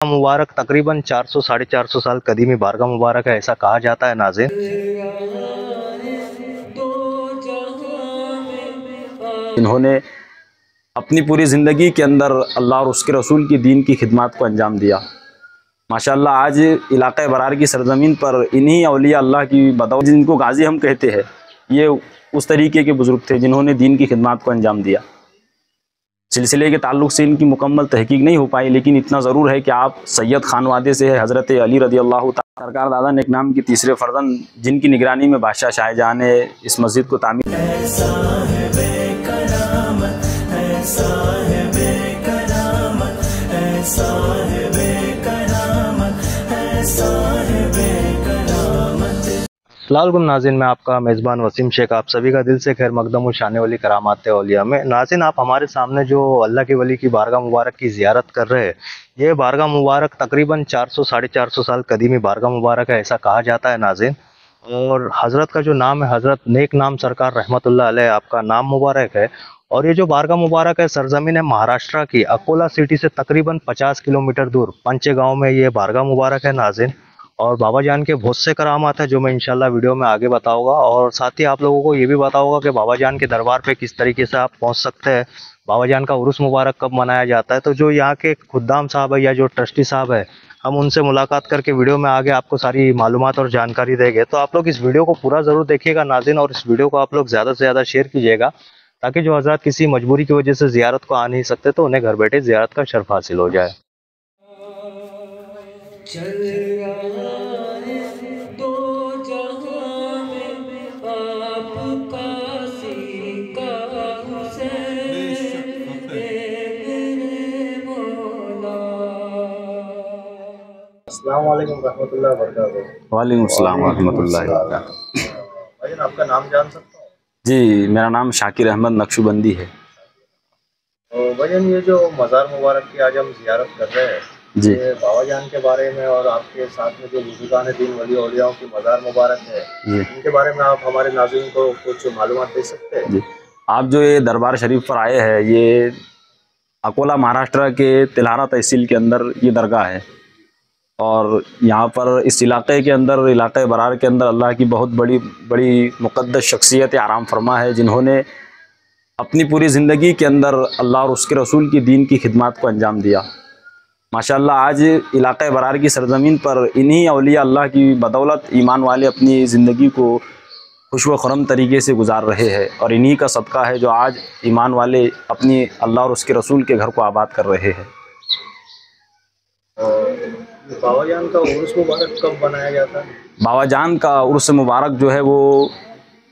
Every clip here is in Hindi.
मुबारक तकरीबन 400 साढ़े 400 साल कदीमी बारगाह मुबारक है, ऐसा कहा जाता है नाज़रीन। इन्होंने अपनी पूरी ज़िंदगी के अंदर अल्लाह और उसके रसूल की दीन की खिदमत को अंजाम दिया। माशाअल्लाह आज इलाक़े बरार की सरज़मीन पर इन्हीं औलिया अल्लाह की बदौलत, जिनको गाज़ी हम कहते हैं, ये उस तरीके के बुज़ुर्ग थे जिन्होंने दीन की खिदमत को अंजाम दिया। सिलसिले के ताल्लुक़ से इनकी मुकम्मल तहकीक नहीं हो पाई, लेकिन इतना ज़रूर है कि आप सैयद खानवादे से है हज़रत अली रज़ी अल्लाह तआला सरकार दादा नेक नाम की तीसरे फ़र्जंद, जिनकी निगरानी में बादशाह शाहजहां ने इस मस्जिद को तामीर। अस्सलामुअलैकुम नाज़रीन, मैं आपका मेज़बान वसीम शेख आप सभी का दिल से खैर मकदम शाने वाली करामात औलिया में। नाज़रीन, आप हमारे सामने जो अल्लाह के वली की बारगाह मुबारक की ज़ियारत कर रहे हैं, ये बारगाह मुबारक तकरीबन 400 साढ़े 400 साल कदीमी बारगाह मुबारक है, ऐसा कहा जाता है नाज़रीन। और हज़रत का जो नाम है, हज़रत नेक नाम सरकार रहमतुल्लाह अलैह, आपका नाम मुबारक है। और ये जो बारगाह मुबारक है सरजमीन है महाराष्ट्र की अकोला सिटी से तकरीबन 50 किलोमीटर दूर पंचे गाँव में ये बारगाह मुबारक है नाज़रीन। और बाबा जान के बहुत से करामात हैं जो मैं इंशाल्लाह वीडियो में आगे बताऊंगा, और साथ ही आप लोगों को ये भी बताऊंगा कि बाबा जान के दरबार पे किस तरीके से आप पहुंच सकते हैं, बाबा जान का उर्स मुबारक कब मनाया जाता है। तो जो यहाँ के खुद्दाम साहब है या जो ट्रस्टी साहब है, हम उनसे मुलाकात करके वीडियो में आगे आपको सारी मालूमात और जानकारी देंगे। तो आप लोग इस वीडियो को पूरा ज़रूर देखिएगा नाज़रीन, और इस वीडियो को आप लोग ज़्यादा से ज़्यादा शेयर कीजिएगा, ताकि जो हज़रात किसी मजबूरी की वजह से ज़ियारत को आ नहीं सकते तो उन्हें घर बैठे ज़ियारत का शर्फ हासिल हो जाए। अस्सलामुअलैकुम रहमतुल्लाहि व बरकातहू। वालेकुम अस्सलाम रहमतुल्लाहि व बरकातहू। भाई आपका नाम जान सकता हूँ? जी, मेरा नाम शाकिर अहमद नक्शबंदी है। तो भजन, ये जो मज़ार मुबारक की आज हम ज़ियारत कर रहे हैं, जी, ये बाबा जान के बारे में और आपके साथ में जो बुजुर्गान दीन वली औलियाओं की मज़ार मुबारक है, जी, इनके बारे में आप हमारे नाज़रीन को कुछ मालूमात दे सकते हैं? जी। आप जो ये दरबार शरीफ पर आए हैं, ये अकोला महाराष्ट्र के तिल्हारा तहसील के अंदर ये दरगाह है। और यहाँ पर इस इलाके के अंदर, इलाके बरार के अंदर अल्लाह की बहुत बड़ी बड़ी मुक़द्दस शख्सियत आराम फरमा है, जिन्होंने अपनी पूरी ज़िंदगी के अंदर अल्लाह और उसके रसूल की दीन की खिदमत को अंजाम दिया। माशाअल्लाह आज इलाक़े बरार की सरज़मीन पर इन्हीं औलिया अल्लाह की बदौलत ईमान वाले अपनी ज़िंदगी को खुश व खुरम तरीके से गुजार रहे हैं, और इन्हीं का सदका है जो आज ईमान वाले अपनी अल्लाह और उसके रसूल के घर को आबाद कर रहे हैं। बाबा जान का उर्स मुबारक कब बनाया जाता है? बाबा जान का उर्स मुबारक जो है वो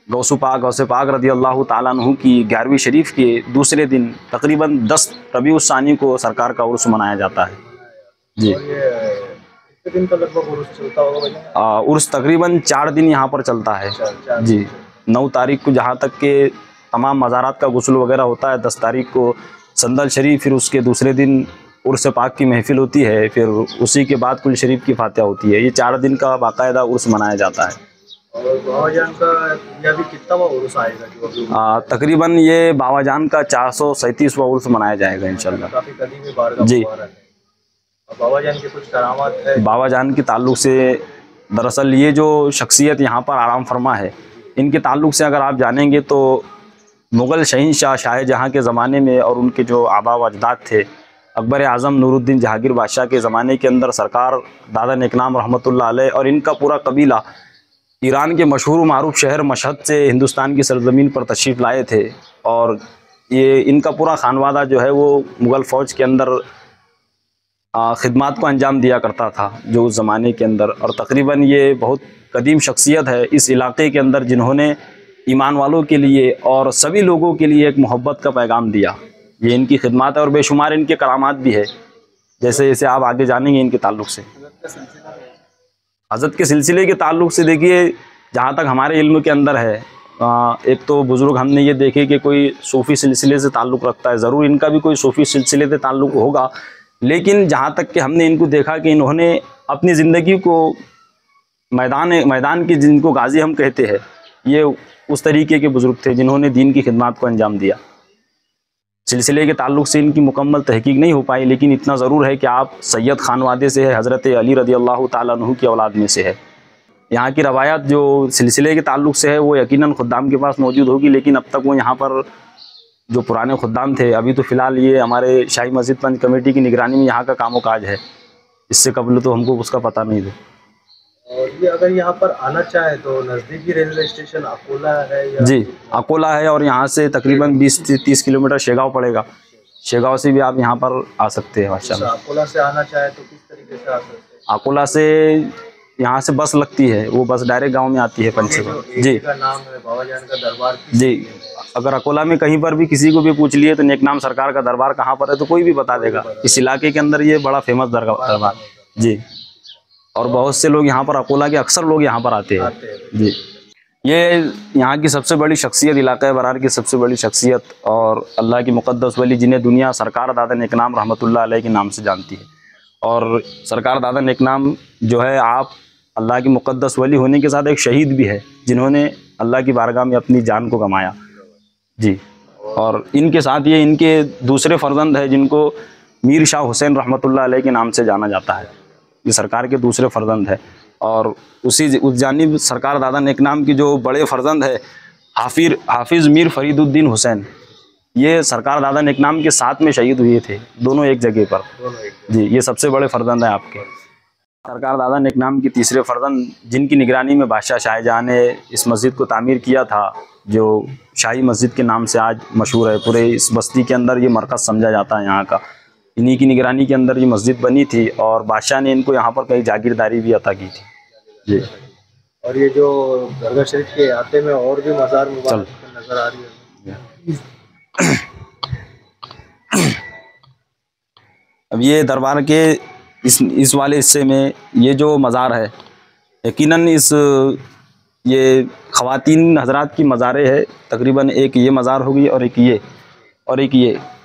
गौसे पाक रज़ी अल्लाह ताला अन्हु की 11वीं शरीफ के दूसरे दिन तकरीबन 10 रबीउल सानी को सरकार का उर्स मनाया जाता है। जी, और ये कितने दिन का लगभग उर्स चलता होगा भैया? उर्स तकरीबन 4 दिन यहाँ पर चलता है। जी, 9 तारीख को जहाँ तक के तमाम मज़ारात का गुस्ल वगैरह होता है, 10 तारीख को संदल शरीफ, फिर उसके दूसरे दिन उर्स पाक की महफिल होती है, फिर उसी के बाद कुल शरीफ की फातिहा होती है। ये 4 दिन का बाकायदा उर्स मनाया जाता है। और बाबा जान का यह भी कितना उर्स आएगा जो अभी? तकरीबन ये बाबा जान का 437वां उर्स मनाया जाएगा इंशाल्लाह। काफ़ी कदीमी बारगाह जी। मुबारक है। और बाबा जान के कुछ करामात है? बाबा जान के ताल्लुक़ से दरअसल ये जो शख्सियत यहाँ पर आराम फरमा है, इनके ताल्लुक़ से अगर आप जानेंगे तो मुग़ल शहंशाह शाहजहां के ज़माने में और उनके जो आबा व अजदाद थे, अकबर आज़म नूरुद्दीन जहांगीर बादशाह के ज़माने के अंदर सरकार दादा नेक नाम रहमतुल्लाह अलैह और इनका पूरा कबीला ईरान के मशहूर मारूफ शहर मशहद से हिंदुस्तान की सरज़मीन पर तशरीफ़ लाए थे। और ये इनका पूरा खानवादा जो है वो मुग़ल फ़ौज के अंदर ख़िदमत को अंजाम दिया करता था जो उस ज़माने के अंदर। और तकरीबन ये बहुत कदीम शख्सियत है इस इलाक़े के अंदर, जिन्होंने ईमान वालों के लिए और सभी लोगों के लिए एक मोहब्बत का पैगाम दिया। ये इनकी खिदमत है और बेशुमार इनके करामात भी है, जैसे जैसे आप आगे जानेंगे इनके ताल्लुक़ से। हज़रत के सिलसिले के ताल्लुक़ से देखिए, जहाँ तक हमारे इल्म के अंदर है, एक तो बुज़ुर्ग हमने ये देखे कि कोई सूफ़ी सिलसिले से ताल्लुक़ रखता है, ज़रूर इनका भी कोई सूफ़ी सिलसिले से ताल्लुक़ होगा, लेकिन जहाँ तक कि हमने इनको देखा कि इन्होंने अपनी ज़िंदगी को मैदान की, जिनको गाज़ी हम कहते हैं, ये उस तरीके के बुज़ुर्ग थे जिन्होंने दीन की खिदमत को अंजाम दिया। सिलसिले के ताल्लुक से इनकी मुकम्मल तहकीक नहीं हो पाई, लेकिन इतना ज़रूर है कि आप सैयद खानवादे से है, हज़रत अली रज़ी अल्लाह ताला अन्हु की औलाद में से है। यहाँ की रवायत जो सिलसिले के ताल्लुक से है वो यकीनन खुद्दाम के पास मौजूद होगी, लेकिन अब तक वो यहाँ पर जो पुराने खुद्दाम थे, अभी तो फ़िलहाल ये हमारे शाही मस्जिद पंच कमेटी की निगरानी में यहाँ का कामो काज है, इससे कबल तो हमको उसका पता नहीं था। और ये अगर यहाँ पर आना चाहे तो नज़दीकी रेलवे स्टेशन अकोला है या? जी, अकोला है और यहाँ से तकरीबन 20 से 30 किलोमीटर शेगांव पड़ेगा। शेगांव से भी आप यहाँ पर आ सकते हैं माशाल्लाह। अकोला से आना चाहे तो किस तरीके से आ सकते हैं? अकोला से यहाँ से बस लगती है, वो बस डायरेक्ट गांव में आती है पंचसेवा। जी का नाम है बाबा जान का दरबार। जी, अगर अकोला में कहीं पर भी किसी को भी पूछ लिए तो नेकनाम सरकार का दरबार कहाँ पर है तो कोई भी बता देगा। इस इलाके के अंदर ये बड़ा फेमस दरबार। जी, और बहुत से लोग यहाँ पर, अकोला के अक्सर लोग यहाँ पर आते हैं। जी, ये यहाँ की सबसे बड़ी शख्सियत, इलाक़ा बरार की सबसे बड़ी शख्सियत और अल्लाह की मुक़द्दस वली, जिन्हें दुनिया सरकार दादा नेकनाम रहमतुल्लाह अलैह के नाम से जानती है। और सरकार दादा नेकनाम जो है, आप अल्लाह की मुक़द्दस वली होने के साथ एक शहीद भी है, जिन्होंने अल्लाह की बारगाह में अपनी जान को गंवाया। जी, और इनके साथ ये इनके दूसरे फ़र्जंद है, जिनको मीर शाह हुसैन रहमतुल्लाह अलैह के नाम से जाना जाता है। ये सरकार के दूसरे फ़र्जंद है। और उस जानिब सरकार दादा नेकनाम की जो बड़े फ़र्जंद है हाफिज़ मीर फरीदुद्दीन हुसैन, ये सरकार दादा नेकनाम के साथ में शहीद हुए थे, दोनों एक जगह पर। जी, ये सबसे बड़े फ़र्जंद हैं आपके। सरकार दादा नेकनाम की तीसरे फ़र्जंद, जिनकी निगरानी में बादशाह शाहजहाँ ने इस मस्जिद को तामीर किया था, जो शाही मस्जिद के नाम से आज मशहूर है। पूरे इस बस्ती के अंदर ये मरकज़ समझा जाता है यहाँ का। इन्हीं की निगरानी के अंदर ये मस्जिद बनी थी और बादशाह ने इनको यहाँ पर कई जागीरदारी भी अता की थी। जी, और ये जो दरगाह शरीफ के अहाते में और भी मज़ार मुबारक नज़र आ रही है। अब ये दरबार के इस वाले हिस्से में ये जो मज़ार है, यकीनन ये ख़वातीन हज़रात की मज़ारें है। तकरीबन एक ये मज़ार होगी और एक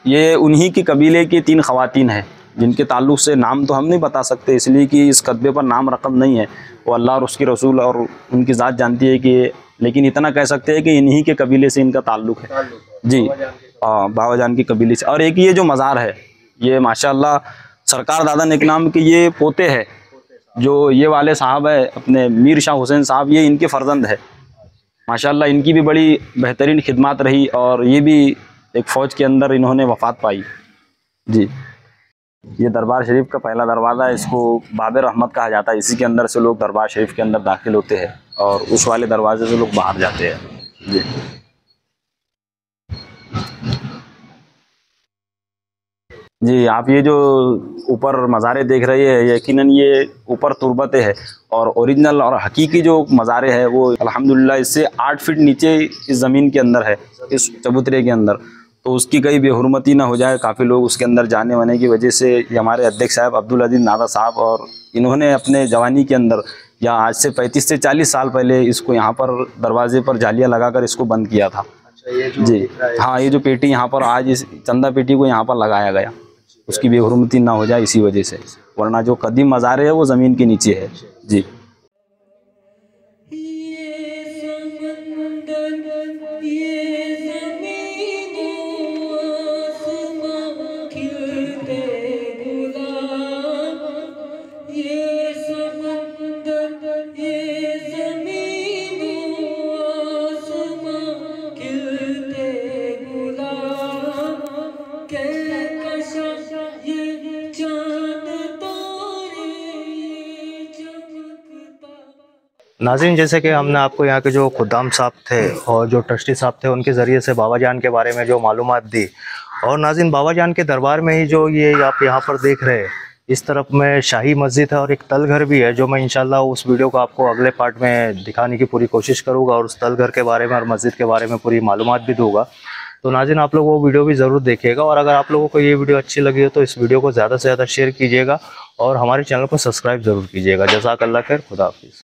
ये उन्हीं के कबीले की 3 ख़वातीन हैं, जिनके ताल्लुक़ से नाम तो हम नहीं बता सकते, इसलिए कि इस कतबे पर नाम रकम नहीं है। वो अल्लाह और उसके रसूल और उनकी ज़ात जानती है कि, लेकिन इतना कह सकते हैं कि इन्हीं के कबीले से इनका ताल्लुक़ है। जी, बाबा जान के कबीले से। और एक ये जो मज़ार है, ये माशाअल्लाह सरकार दादा नेकनाम के ये पोते हैं, जो ये वाले साहब है अपने मीर शाह हुसैन साहब, ये इनके फ़र्जंद है। माशाअल्लाह इनकी भी बड़ी बेहतरीन खिदमत रही और ये भी एक फ़ौज के अंदर इन्होंने वफ़ात पाई। जी, ये दरबार शरीफ का पहला दरवाज़ा है, इसको बाब रहमत कहा जाता है। इसी के अंदर से लोग दरबार शरीफ के अंदर दाखिल होते हैं और उस वाले दरवाजे से लोग बाहर जाते हैं। जी, जी, आप ये जो ऊपर मज़ारे देख रहे हैं, यकीनन ये ऊपर तुरबतें हैं और ओरिजिनल और हकीकी जो मज़ारे हैं वो अल्हम्दुलिल्लाह इससे 8 फीट नीचे इस ज़मीन के अंदर है, इस चबूतरे के अंदर। तो उसकी कहीं बेहुरमती ना हो जाए, काफ़ी लोग उसके अंदर जाने वाने की वजह से ये हमारे अध्यक्ष साहब अब्दुल अजीज़ नादा साहब, और इन्होंने अपने जवानी के अंदर या आज से 35 से 40 साल पहले इसको यहाँ पर दरवाजे पर जालियाँ लगाकर इसको बंद किया था। जी हाँ, ये जो पेटी यहाँ पर आज इस चंदा पेटी को यहाँ पर लगाया गया, उसकी बेहुरमती ना हो जाए इसी वजह से, वरना जो कदीम मज़ारे है वो ज़मीन के नीचे है। जी, नाज़रीन, जैसे कि हमने आपको यहाँ के जो खुद्दाम साहब थे और जो ट्रस्टी साहब थे, उनके ज़रिए से बाबा जान के बारे में जो मालूमात दी, और नाज़रीन बाबा जान के दरबार में ही जो ये आप यहाँ पर देख रहे हैं, इस तरफ में शाही मस्जिद है और एक तलघर भी है, जो मैं इंशाल्लाह उस वीडियो को आपको अगले पार्ट में दिखाने की पूरी कोशिश करूँगा और उस तलघर के बारे में और मस्जिद के बारे में पूरी मालूमात भी दूँगा। तो नाज़रीन आप लोग वो वीडियो भी ज़रूर देखिएगा, और अगर आप लोगों को ये वीडियो अच्छी लगी हो तो इस वीडियो को ज़्यादा से ज़्यादा शेयर कीजिएगा और हमारे चैनल को सब्सक्राइब ज़रूर कीजिएगा। जज़ाकल्लाह खैर, खुदा हाफिज़।